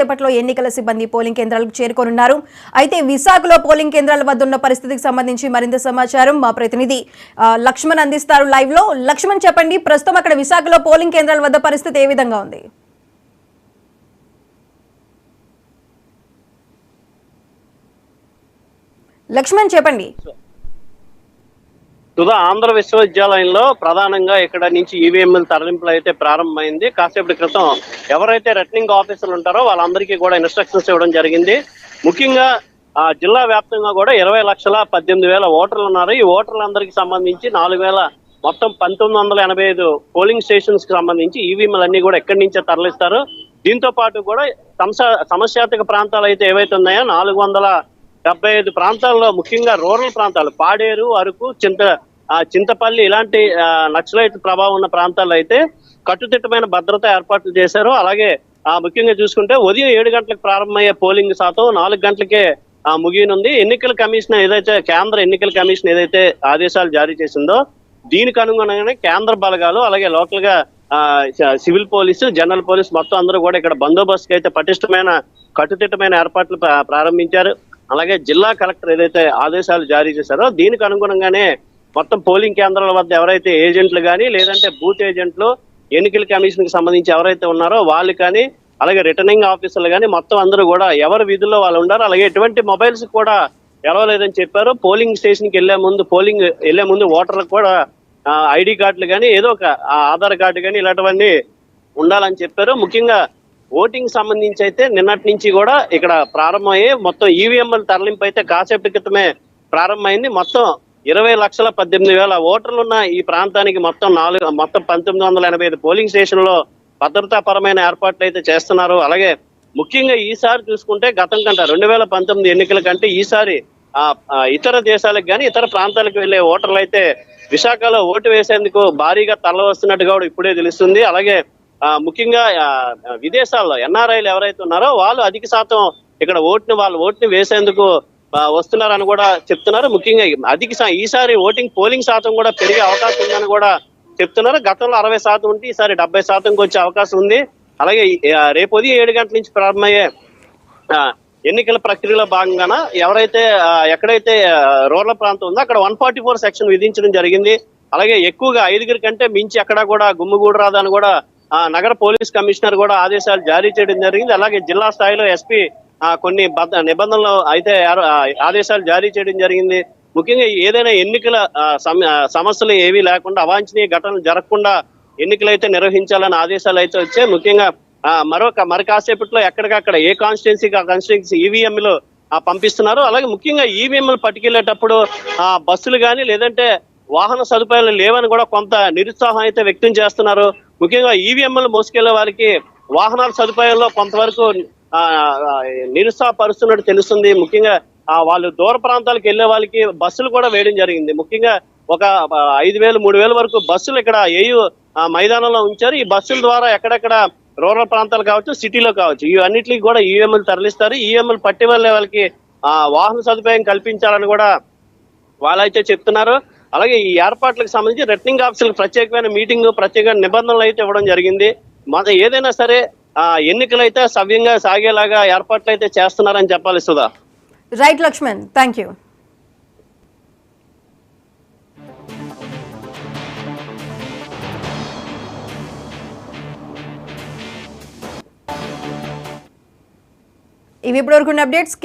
సేపట్లో ఎన్నికల సిబ్బంది పోలింగ్ కేంద్రాలకు చేరుకోనున్నారు. అయితే విశాఖలో పోలింగ్ కేంద్రాల వద్ద ఉన్న పరిస్థితికి సంబంధించి మరింత సమాచారం మా ప్రతినిధి లక్ష్మణ్ అందిస్తారు లైవ్ లో. లక్ష్మణ్, చెప్పండి, ప్రస్తుతం అక్కడ విశాఖలో పోలింగ్ కేంద్రాల వద్ద పరిస్థితి ఏ విధంగా ఉంది? లక్ష్మణ్, చెప్పండి. ఆంధ్ర విశ్వవిద్యాలయంలో ప్రధానంగా ఇక్కడ నుంచి ఈవీఎంల తరలింపులు అయితే ప్రారంభమైంది. కాసేపటి క్రితం ఎవరైతే రిటర్నింగ్ ఆఫీసర్లు ఉంటారో వాళ్ళందరికీ కూడా ఇన్స్ట్రక్షన్స్ ఇవ్వడం జరిగింది. ముఖ్యంగా జిల్లా వ్యాప్తంగా కూడా 20,18,000 ఓటర్లు ఉన్నారు. ఈ ఓటర్లందరికీ సంబంధించి 4,000 మొత్తం 1,985 పోలింగ్ స్టేషన్స్ కి సంబంధించి ఈవీఎంలన్నీ కూడా ఎక్కడి నుంచే తరలిస్తారు. దీంతో పాటు కూడా సమస్యాత్మక ప్రాంతాలు అయితే ఏవైతే ఉన్నాయో 475 ప్రాంతాల్లో, ముఖ్యంగా రూరల్ ప్రాంతాలు పాడేరు, అరకు, చింతపల్లి ఇలాంటి నక్సలైట్ ప్రభావం ఉన్న ప్రాంతాల్లో అయితే కట్టుదిట్టమైన భద్రత ఏర్పాట్లు చేశారు. అలాగే ముఖ్యంగా చూసుకుంటే ఉదయం 7 గంటలకు ప్రారంభమయ్యే పోలింగ్ శాతం 4 గంటలకే ముగియనుంది. ఎన్నికల కమిషన్ ఏదైతే కేంద్ర ఎన్నికల కమిషన్ ఏదైతే ఆదేశాలు జారీ చేసిందో దీనికి అనుగుణంగానే కేంద్ర బలగాలు, అలాగే లోకల్ గా సివిల్ పోలీసు, జనరల్ పోలీసు మొత్తం అందరూ కూడా ఇక్కడ బందోబస్తుకి అయితే పటిష్టమైన కట్టుదిట్టమైన ఏర్పాట్లు ప్రారంభించారు. అలాగే జిల్లా కలెక్టర్ ఏదైతే ఆదేశాలు జారీ చేశారో దీనికి అనుగుణంగానే మొత్తం పోలింగ్ కేంద్రాల వద్ద ఎవరైతే ఏజెంట్లు కానీ, లేదంటే బూత్ ఏజెంట్లు, ఎన్నికల కమిషన్ కి సంబంధించి ఎవరైతే ఉన్నారో వాళ్ళు కానీ, అలాగే రిటర్నింగ్ ఆఫీసర్లు కానీ మొత్తం అందరూ కూడా ఎవరి విధుల్లో వాళ్ళు ఉన్నారు. అలాగే ఎటువంటి మొబైల్స్ కూడా ఎలవలేదని చెప్పారు. పోలింగ్ స్టేషన్ కి వెళ్లే ముందు ఓటర్లకు కూడా ఐడి కార్డులు కానీ, ఏదో ఒక ఆధార్ కార్డు కానీ ఇలాంటివన్నీ ఉండాలని చెప్పారు. ముఖ్యంగా ఓటింగ్ సంబంధించి అయితే నిన్నటి నుంచి కూడా ఇక్కడ ప్రారంభమయ్యే మొత్తం ఈవీఎంల తరలింపు అయితే కాసేపటి క్రితమే ప్రారంభమైంది. మొత్తం 20,18,000 ఓటర్లు ఉన్న ఈ ప్రాంతానికి మొత్తం 1,985 పోలింగ్ స్టేషన్లో భద్రతాపరమైన ఏర్పాట్లు అయితే చేస్తున్నారు. అలాగే ముఖ్యంగా ఈసారి చూసుకుంటే గతం కంటే 2019 ఎన్నికల కంటే ఈసారి ఇతర దేశాలకు కానీ ఇతర ప్రాంతాలకు వెళ్లే ఓటర్లు అయితే విశాఖలో ఓటు వేసేందుకు భారీగా తరలి వస్తున్నట్టుగా కూడా ఇప్పుడే తెలుస్తుంది. అలాగే ముఖ్యంగా విదేశాల్లో ఎన్ఆర్ఐలు ఎవరైతే ఉన్నారో వాళ్ళు అధిక శాతం ఇక్కడ ఓటుని వేసేందుకు వస్తున్నారని కూడా చెప్తున్నారు. ముఖ్యంగా ఈసారి పోలింగ్ శాతం కూడా పెరిగే అవకాశం ఉందని కూడా చెప్తున్నారు. గతంలో 60% ఉంటే ఈసారి 70%కి వచ్చే అవకాశం ఉంది. అలాగే రేపు ఉదయం 7 గంటల నుంచి ప్రారంభమయ్యే ఎన్నికల ప్రక్రియలో భాగంగాన ఎక్కడైతే రూరల్ ప్రాంతం ఉందో అక్కడ 144 సెక్షన్ విధించడం జరిగింది. అలాగే ఎక్కువగా 5 కంటే మించి అక్కడ కూడా గుమ్మిగూడరాదని కూడా నగర పోలీస్ కమిషనర్ కూడా ఆదేశాలు జారీ చేయడం జరిగింది. అలాగే జిల్లా స్థాయిలో ఎస్పీ కొన్ని నిబంధనలు అయితే ఆదేశాలు జారీ చేయడం జరిగింది. ముఖ్యంగా ఏదైనా ఎన్నికల సమస్యలు ఏవీ లేకుండా, అవాంఛనీయ ఘటనలు జరగకుండా ఎన్నికలు అయితే నిర్వహించాలని ఆదేశాలు అయితే వచ్చాయి. ముఖ్యంగా మరి కాసేపట్లో ఎక్కడికక్కడ ఏ కాన్స్టిట్యున్సీ ఈవీఎంలు పంపిస్తున్నారు. అలాగే ముఖ్యంగా ఈవీఎంలు పట్టుకెళ్లేటప్పుడు బస్సులు కానీ లేదంటే వాహన సదుపాయాలు లేవని కూడా కొంత నిరుత్సాహం అయితే వ్యక్తం చేస్తున్నారు. ముఖ్యంగా ఈవీఎంలు మోసుకెళ్లే వారికి వాహనాల సదుపాయాల్లో కొంతవరకు నిరుత్సాహపరుస్తున్నట్టు తెలుస్తుంది. ముఖ్యంగా వాళ్ళు దూర ప్రాంతాలకు వెళ్లే వాళ్ళకి బస్సులు కూడా వేయడం జరిగింది. ముఖ్యంగా ఒక 5,000, 3,000 వరకు బస్సులు ఇక్కడ ఏయూ మైదానంలో ఉంచారు. ఈ బస్సుల ద్వారా ఎక్కడెక్కడ రూరల్ ప్రాంతాలు కావచ్చు, సిటీలో కావచ్చు, ఇవన్నిటికీ కూడా ఈవీఎంలు తరలిస్తారు. ఈవీఎంలు పట్టి వెళ్లే వాళ్ళకి వాహన సదుపాయం కల్పించాలని కూడా వాళ్ళైతే చెప్తున్నారు. అలాగే ఈ ఏర్పాట్లకు సంబంధించి రిటర్నింగ్ ఆఫీసర్లకు ప్రత్యేకమైన మీటింగ్, ప్రత్యేకమైన నిబంధనలు అయితే ఇవ్వడం జరిగింది. ఏదైనా సరే ఎన్నికలు అయితే సవ్యంగా సాగేలాగా ఏర్పాట్లు అయితే చేస్తున్నారని చెప్పాలి. Sudha. Right Lakshman, thank you. ఇవి ఇప్పటివరకు అప్డేట్స్.